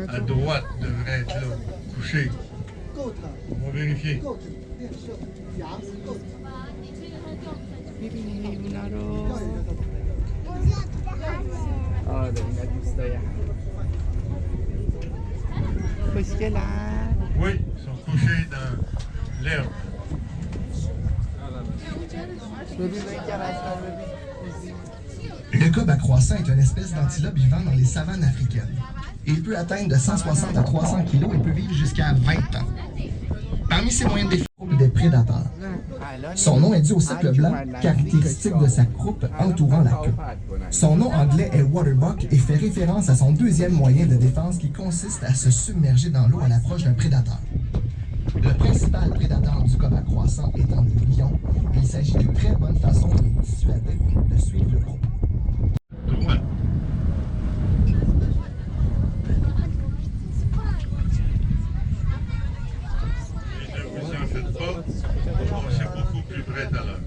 À droite devrait être là, couché. On va vérifier. Oui, ils sont couchés dans l'herbe. Le cob à croissant est une espèce d'antilope vivant dans les savanes africaines. Il peut atteindre de 160 à 300 kg et peut vivre jusqu'à 20 ans. Parmi ses moyens de défense, des prédateurs. Son nom est dû au cercle blanc caractéristique de sa croupe entourant la queue. Son nom anglais est waterbuck et fait référence à son deuxième moyen de défense qui consiste à se submerger dans l'eau à l'approche d'un prédateur. Le principal prédateur du cob à croissant étant le lion, il s'agit d'une très bonne façon de le dissuader de suivre le groupe. Droite. Et ne vous en faites pas, c'est beaucoup plus près tout à l'heure.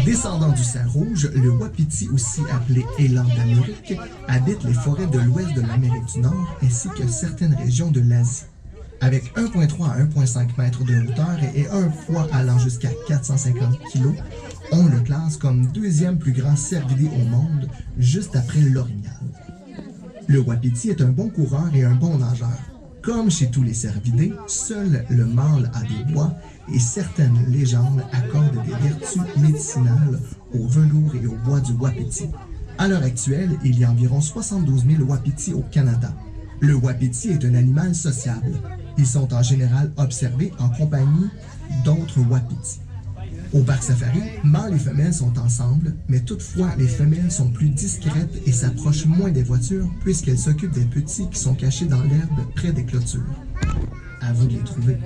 Descendant du cerf rouge, le wapiti, aussi appelé élan d'Amérique, habite les forêts de l'ouest de l'Amérique du Nord ainsi que certaines régions de l'Asie. Avec 1,3 à 1,5 mètres de hauteur et un poids allant jusqu'à 450 kg, on le classe comme deuxième plus grand cervidé au monde, juste après l'orignal. Le wapiti est un bon coureur et un bon nageur. Comme chez tous les cervidés, seul le mâle a des bois et certaines légendes accordent des vertus médicinales au velours et au bois du wapiti. À l'heure actuelle, il y a environ 72 000 wapitis au Canada. Le wapiti est un animal sociable. Ils sont en général observés en compagnie d'autres wapitis. Au parc safari, mâles et femelles sont ensemble, mais toutefois les femelles sont plus discrètes et s'approchent moins des voitures puisqu'elles s'occupent des petits qui sont cachés dans l'herbe près des clôtures. À vous de les trouver.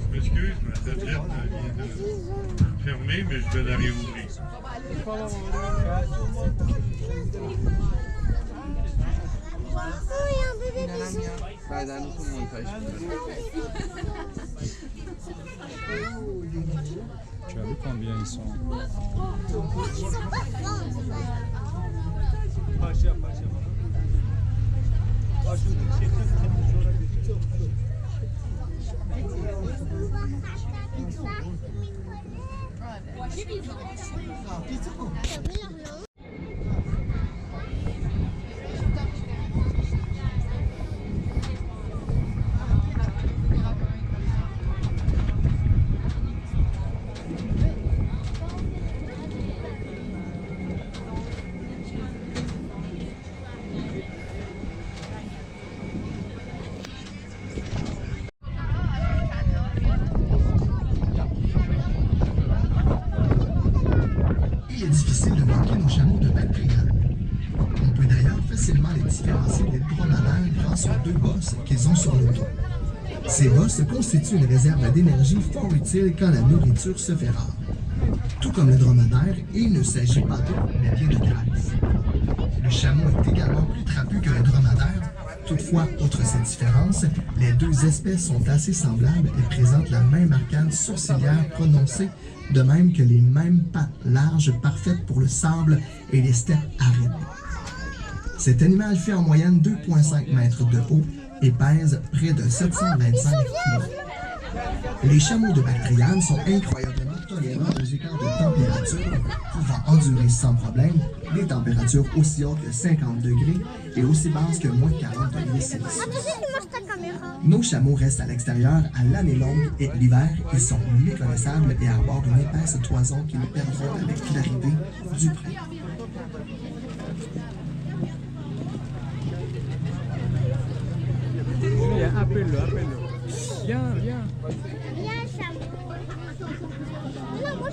Je m'excuse, ma tablette vient de fermer, mais je vais la réouvrir. Tu as vu combien ils sont? Il est difficile de manquer nos chameaux de Bactriane. On peut d'ailleurs facilement les différencier des dromadaires grâce aux deux bosses qu'ils ont sur le dos. Ces bosses constituent une réserve d'énergie fort utile quand la nourriture se fait rare. Tout comme le dromadaire, il ne s'agit pas d'eau, mais bien de graisse. Le chameau est également plus trapu que le dromadaire, Toutefois, outre ces différences, les deux espèces sont assez semblables et présentent la même arcade sourcilière prononcée, de même que les mêmes pattes larges parfaites pour le sable et les steppes arides. Cet animal fait en moyenne 2,5 mètres de haut et pèse près de 725 kg. Les chameaux de Bactriane sont incroyablement tolérants aux écarts de température, pouvant endurer sans problème des températures aussi hautes que 50 degrés et aussi basses que moins 40 degrés Celsius. Nos chameaux restent à l'extérieur à l'année longue et l'hiver, ils sont méconnaissables et arborent une épaisse toison qu'ils perdront avec l'arrivée du printemps. Julia, appelle-le, appelle-le. Viens, viens.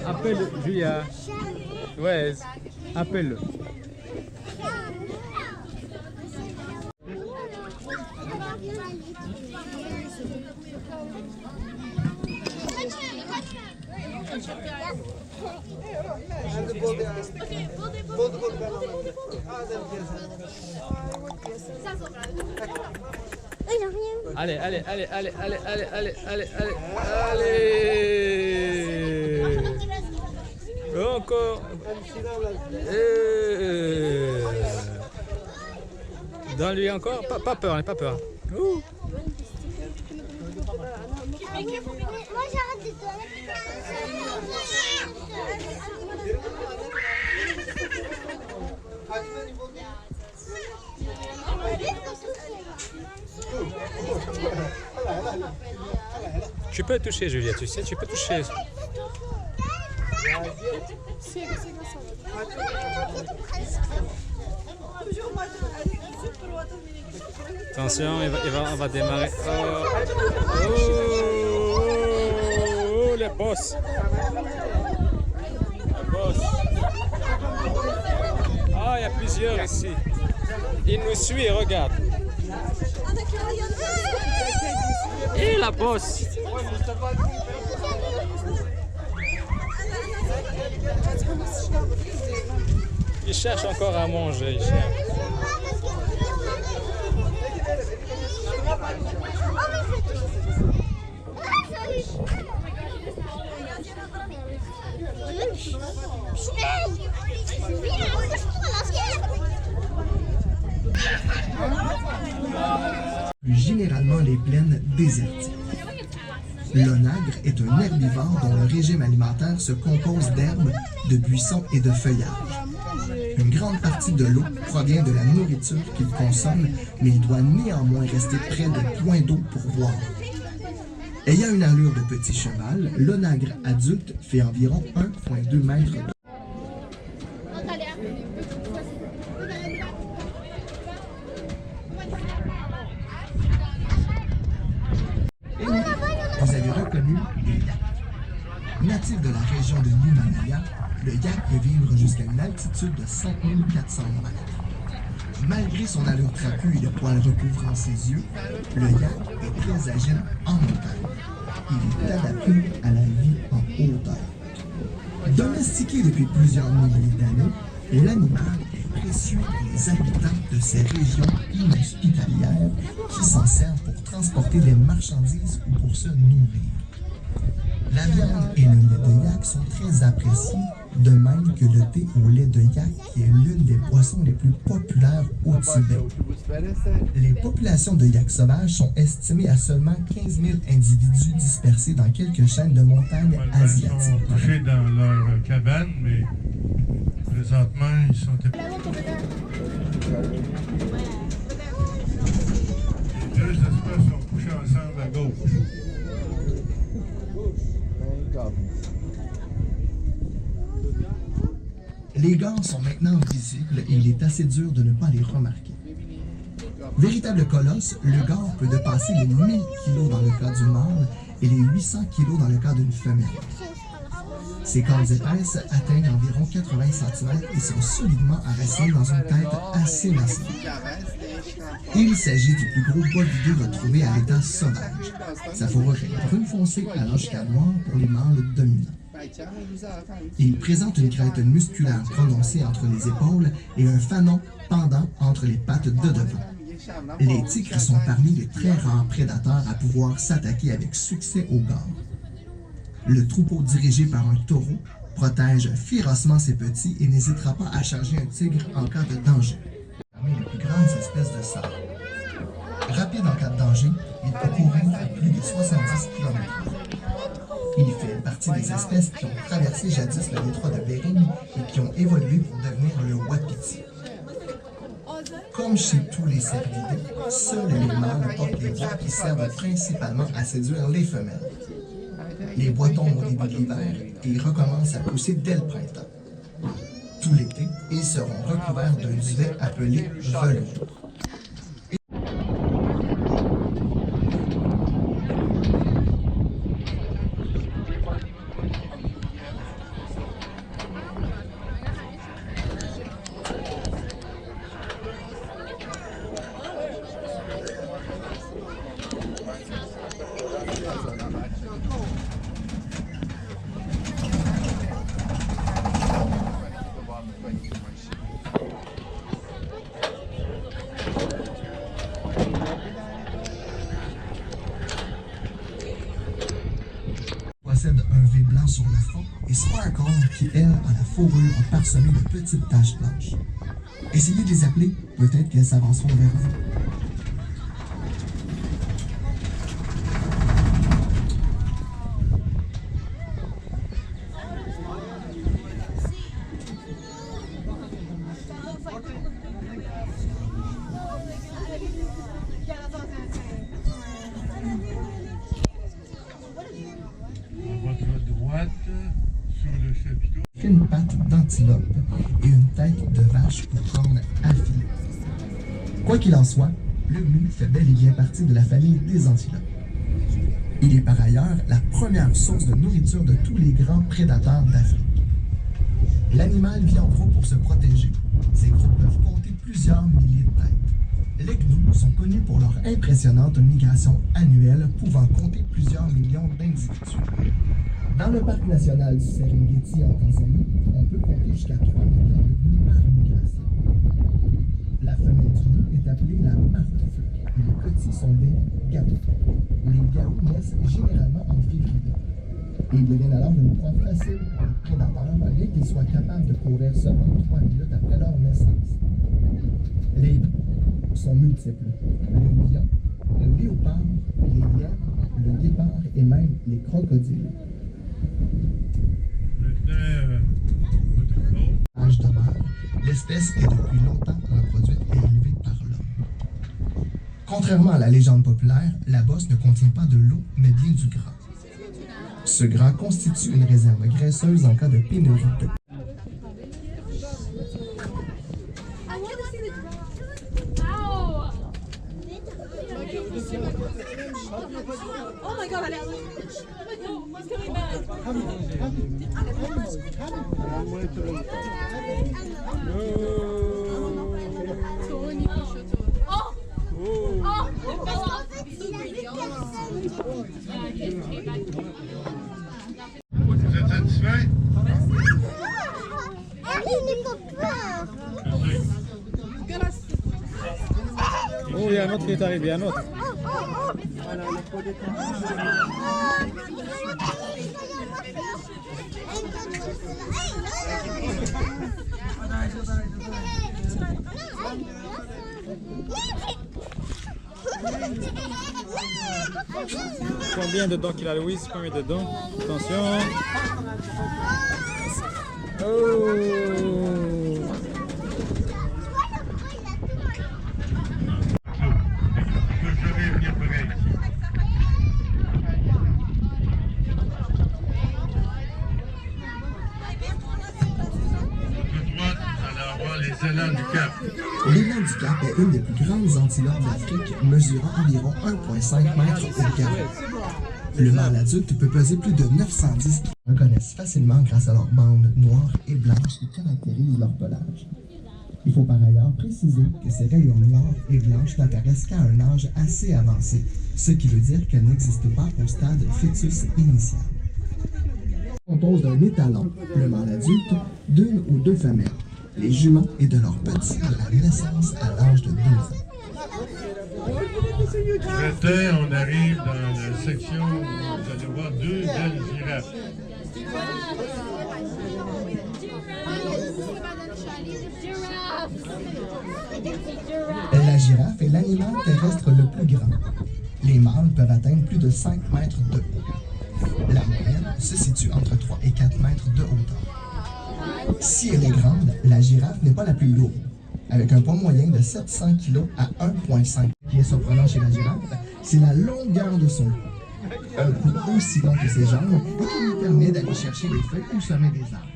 Appelle Julia. Ouais, appelle-le. Allez, allez, allez, allez, allez, allez, allez, allez, allez, allez. Encore. Donne-lui encore. Pas peur, n'aie pas peur. Ouh. Moi j'arrête de Tu peux toucher, Julia, tu sais, tu peux toucher. Attention, on va démarrer. Oh, le boss. Le boss. Ah, il y a plusieurs ici. Il nous suit, regarde. Et la bosse. Il cherche encore à manger. Il cherche. Plus généralement les plaines désertiques. L'onagre est un herbivore dont le régime alimentaire se compose d'herbes, de buissons et de feuillages. Une grande partie de l'eau provient de la nourriture qu'il consomme, mais il doit néanmoins rester près de points d'eau pour boire. Ayant une allure de petit cheval, l'onagre adulte fait environ 1,2 mètres de Vous avez reconnu les yaks. Natif de la région de l'Himalaya, le yak peut vivre jusqu'à une altitude de 5400 mètres. Malgré son allure trapue et le poil recouvrant ses yeux, le yak est très agile en montagne. Il est adapté à la vie en hauteur. Domestiqué depuis plusieurs milliers d'années, l'animal est précieux pour les habitants de ces régions inhospitalières qui s'en servent pour transporter des marchandises ou pour se nourrir. La viande et le lait de yak sont très appréciés, de même que le thé au lait de yak qui est l'une des boissons les plus populaires au Tibet. Les populations de yaks sauvages sont estimées à seulement 15 000 individus dispersés dans quelques chaînes de montagnes Ils asiatiques. sont couchés dans leur cabane, mais présentement, ils sont... Les deux espèces sont couchées ensemble à gauche. Les gars sont maintenant visibles et il est assez dur de ne pas les remarquer. Véritable colosse, le gare peut dépasser les 1000 kg dans le cas du mâle et les 800 kg dans le cas d'une femelle. Ses cornes épaisses atteignent environ 80 cm et sont solidement enracinées dans une tête assez massive. Il s'agit du plus gros bolidé retrouvé à l'état sauvage. Sa fourrure est brune foncée allant jusqu'à noir pour les mâles dominants. Il présente une crête musculaire prononcée entre les épaules et un fanon pendant entre les pattes de devant. Les tigres sont parmi les très rares prédateurs à pouvoir s'attaquer avec succès aux gars. Le troupeau dirigé par un taureau protège férocement ses petits et n'hésitera pas à charger un tigre en cas de danger. Parmi les plus grandes espèces de cerfs. Rapide en cas de danger, il peut courir à plus de 70 km/h. Il fait partie des espèces qui ont traversé jadis le détroit de Bering et qui ont évolué pour devenir le wapiti. Comme chez tous les cervidés, seuls les mâles portent des bois qui servent principalement à séduire les femelles. Les bois tombent au début de l'hiver et recommencent à pousser dès le printemps. Tout l'été, ils seront recouverts d'un duvet appelé velours. Possède un V blanc sur le front et Sparkle qui, elle, a la fourrure parsemée de petites taches blanches. Essayez de les appeler, peut-être qu'elles s'avanceront vers vous. Votre droite, sur le chapiteau. Fine patte d'antilope et une tête de vache aux cornes affilées. Quoi qu'il en soit, le gnou fait bel et bien partie de la famille des antilopes. Il est par ailleurs la première source de nourriture de tous les grands prédateurs d'Afrique. L'animal vit en groupe pour se protéger. Ces groupes peuvent compter plusieurs milliers de têtes. Les gnous sont connus pour leur impressionnante migration annuelle pouvant compter plusieurs millions d'individus. Dans le parc national du Serengeti en Tanzanie, on peut compter jusqu'à 3 millions de gnous par migration. La femelle du gnou est appelée la marteau et les petits sont des gaoux. Les gaoux naissent généralement en février. Ils deviennent alors une proie facile pour les prédateurs, bien qu'ils soient capables de courir seulement 3 minutes après leur naissance. Les sont multiples. Le lion, le léopard, les lièvres, le guépard et même les crocodiles. Âge de mort, l'espèce est depuis longtemps reproduite et élevée par l'homme. Contrairement à la légende populaire, la bosse ne contient pas de l'eau, mais bien du gras. Ce gras constitue une réserve graisseuse en cas de pénurie de. Oh my god, Alex! Oh my god, he's coming back! Oh! Oh! Vous êtes satisfait? Elle n'est pas peur. Oh, il y a un autre qui est arrivé, il y a un autre. Combien de dents qu'il a, Louise? Combien de dents? Attention. Oh! Je vais venir pareil ici. De droite, allez voir les élans du Cap. L'élan du Cap est une des plus grandes antilopes d'Afrique, mesurant environ 1,5 mètres au carré. Le mâle adulte peut peser plus de 910 kg. Ils reconnaissent facilement grâce à leurs bandes noires et blanches qui caractérisent leur pelage. Il faut par ailleurs préciser que ces rayures noires et blanches n'apparaissent qu'à un âge assez avancé, ce qui veut dire qu'elles n'existent pas au stade fœtus initial. On compose d'un étalon, le mâle adulte, d'une ou deux femelles, les juments et de leurs petits de la naissance à l'âge de 2 ans. Maintenant, on arrive dans la section où vous allez voir deux belles girafes. La girafe est l'animal terrestre le plus grand. Les mâles peuvent atteindre plus de 5 mètres de haut. La moyenne se situe entre 3 et 4 mètres de hauteur. Si elle est grande, la girafe n'est pas la plus lourde. Avec un poids moyen de 700 kg à 1,5. Ce qui est surprenant chez la girafe, c'est la longueur de son cou. Un cou aussi long que ses jambes et qui lui permet d'aller chercher les feuilles au sommet des arbres.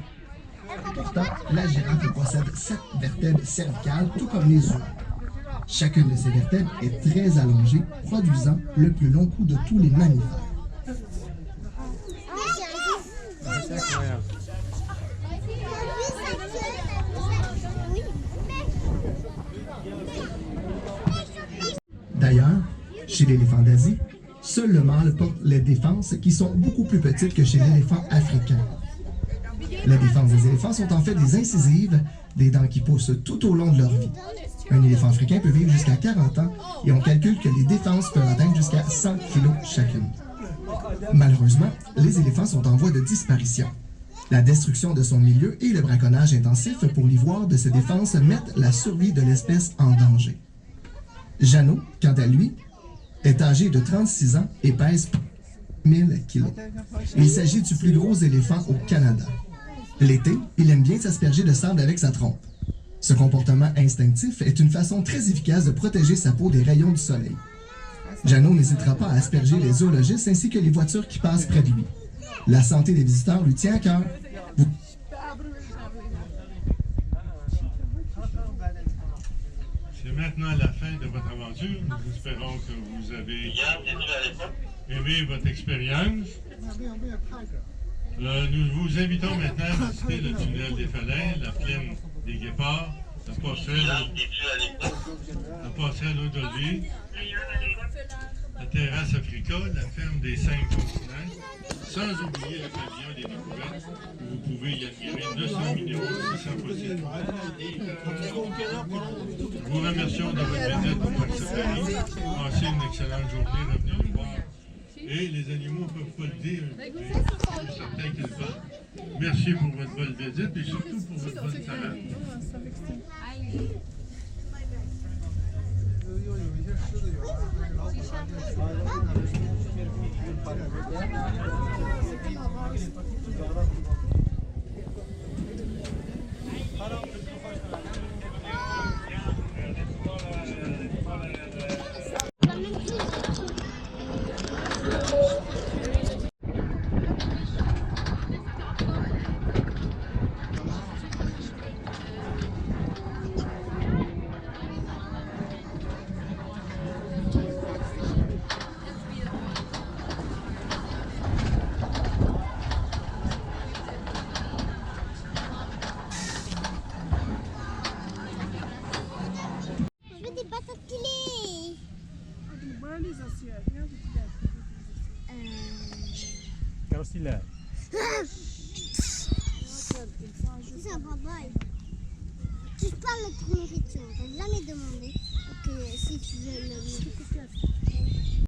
Pourtant, la girafe possède 7 vertèbres cervicales, tout comme les humains. Chacune de ces vertèbres est très allongée, produisant le plus long cou de tous les mammifères. C'est incroyable. D'ailleurs, chez l'éléphant d'Asie, seul le mâle porte les défenses qui sont beaucoup plus petites que chez l'éléphant africain. Les défenses des éléphants sont en fait des incisives, des dents qui poussent tout au long de leur vie. Un éléphant africain peut vivre jusqu'à 40 ans et on calcule que les défenses peuvent atteindre jusqu'à 100 kg chacune. Malheureusement, les éléphants sont en voie de disparition. La destruction de son milieu et le braconnage intensif pour l'ivoire de ses défenses mettent la survie de l'espèce en danger. Jeannot, quant à lui, est âgé de 36 ans et pèse 1000 kg. Il s'agit du plus gros éléphant au Canada. L'été, il aime bien s'asperger de sable avec sa trompe. Ce comportement instinctif est une façon très efficace de protéger sa peau des rayons du soleil. Jeannot n'hésitera pas à asperger les zoologistes ainsi que les voitures qui passent près de lui. La santé des visiteurs lui tient à cœur. C'est maintenant la fin de votre aventure. Nous espérons que vous avez aimé votre expérience. Nous vous invitons maintenant à visiter le tunnel des Falains, la plaine des Guépards, la passerelle Odolby, la terrasse Africa, la ferme des 5 continents, sans oublier le pavillon des découvertes, où vous pouvez y admirer 900 millions de 600 fossiles. Nous vous remercions de votre visite au Parc Safari. Passez une excellente journée, revenez nous voir. Et les animaux ne peuvent pas le dire, mais je suis certain qu'ils le font. Merci pour votre bonne visite et surtout pour votre bonne parade. Carosilla. C'est un babaille. Tu parles de ton nourriture. T'as jamais demandé que si tu veux le